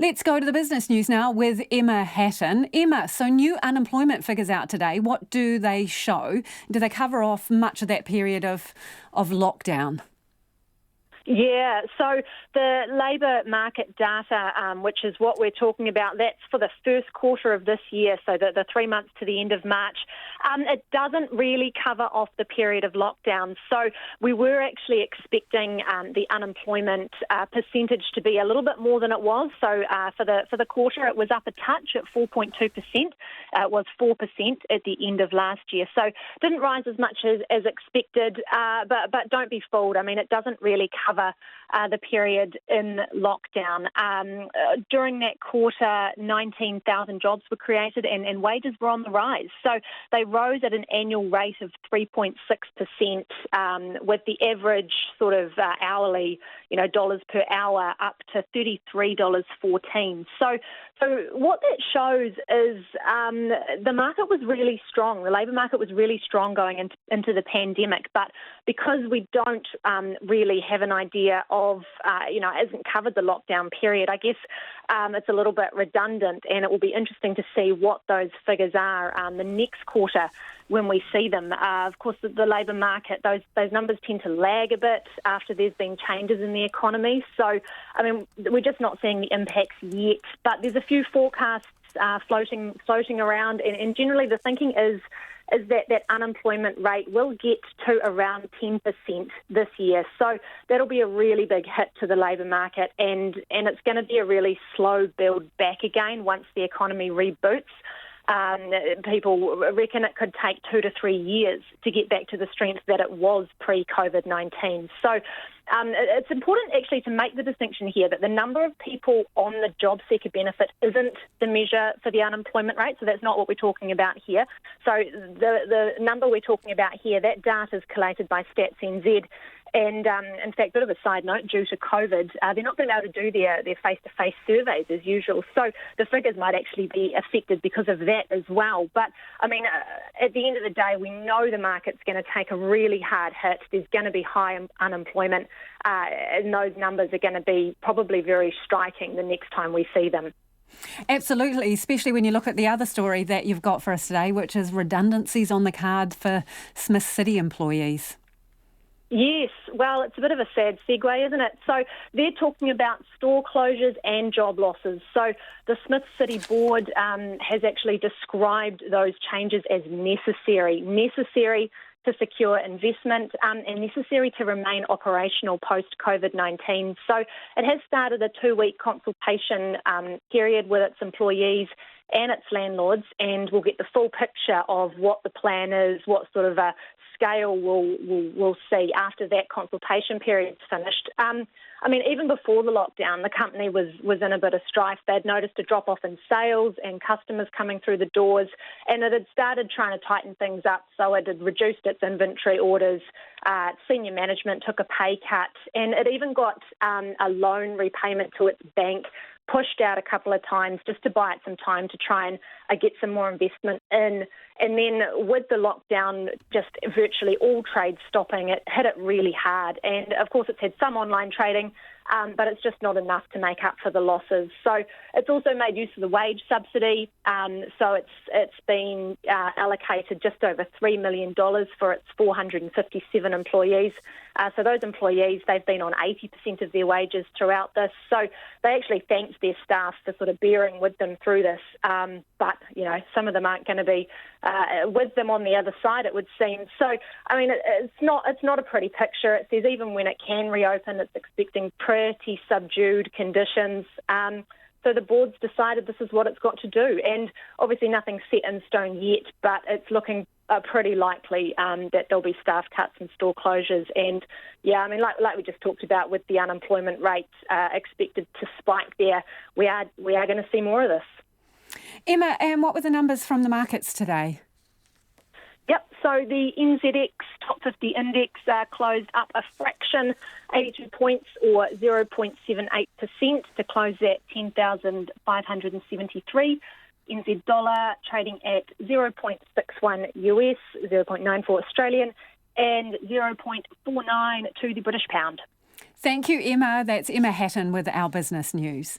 Let's go to the business news now with Emma Hatton. Emma, so new unemployment figures out today. What do they show? Do they cover off much of that period of lockdown? Yeah, so the labour market data, which is what we're talking about, that's for the first quarter of this year, so the 3 months to the end of March. It doesn't really cover off the period of lockdown. So we were actually expecting the unemployment percentage to be a little bit more than it was. So for the quarter, it was up a touch at 4.2%. It was 4% at the end of last year. So didn't rise as much as expected, but don't be fooled. I mean, it doesn't really cover the period in lockdown. During that quarter, 19,000 jobs were created and wages were on the rise. So they rose at an annual rate of 3.6%, with the average sort of hourly, dollars per hour up to $33.14. So what that shows is the market was really strong. The labour market was really strong going into the pandemic, but because we don't really have an idea of, it hasn't covered the lockdown period, I guess it's a little bit redundant, and it will be interesting to see what those figures are the next quarter when we see them. Of course, the labour market, those numbers tend to lag a bit after there's been changes in the economy. So, I mean, we're just not seeing the impacts yet, but there's a few forecasts floating around, and generally the thinking is that unemployment rate will get to around 10% this year. So that'll be a really big hit to the labour market, and it's going to be a really slow build back again once the economy reboots. People reckon it could take 2 to 3 years to get back to the strength that it was pre-COVID-19. So it's important actually to make the distinction here that the number of people on the job seeker benefit isn't the measure for the unemployment rate. So that's not what we're talking about here. So the number we're talking about here, that data is collated by Stats NZ. And in fact, a bit of a side note, due to COVID, they're not going to be able to do their face-to-face surveys as usual. So the figures might actually be affected because of that as well. But, I mean, at the end of the day, we know the market's going to take a really hard hit. There's going to be high unemployment, and those numbers are going to be probably very striking the next time we see them. Absolutely, especially when you look at the other story that you've got for us today, which is redundancies on the card for Smith City employees. Yes, well, it's a bit of a sad segue, isn't it? So they're talking about store closures and job losses. So the Smith City Board has actually described those changes as necessary to secure investment and necessary to remain operational post-COVID-19. So it has started a 2-week consultation period with its employees and its landlords, and we'll get the full picture of what the plan is, what sort of a scale we'll see after that consultation period's finished. I mean, even before the lockdown, the company was in a bit of strife. They'd noticed a drop-off in sales and customers coming through the doors, and it had started trying to tighten things up, so it had reduced its inventory orders. Senior management took a pay cut, and it even got a loan repayment to its bank pushed out a couple of times just to buy it some time to try and get some more investment in. And then with the lockdown, just virtually all trade stopping, it hit it really hard. And of course, it's had some online trading, but it's just not enough to make up for the losses. So it's also made use of the wage subsidy. So it's been allocated just over $3 million for its 457 employees. So those employees, they've been on 80% of their wages throughout this. So they actually thanked their staff for sort of bearing with them through this. But, some of them aren't going to be with them on the other side, it would seem. So, I mean, it's not a pretty picture. It says even when it can reopen, it's expecting pretty subdued conditions. So the board's decided this is what it's got to do. And obviously nothing's set in stone yet, but it's looking pretty likely that there'll be staff cuts and store closures. And, yeah, I mean, like we just talked about with the unemployment rates expected to spike there, we are going to see more of this. Emma, and what were the numbers from the markets today? Yep, so the NZX Top 50 Index closed up a fraction, 82 points or 0.78% to close at 10,573. NZ dollar trading at 0.61 US, 0.94 Australian, and 0.49 to the British pound. Thank you, Emma. That's Emma Hatton with Our Business News.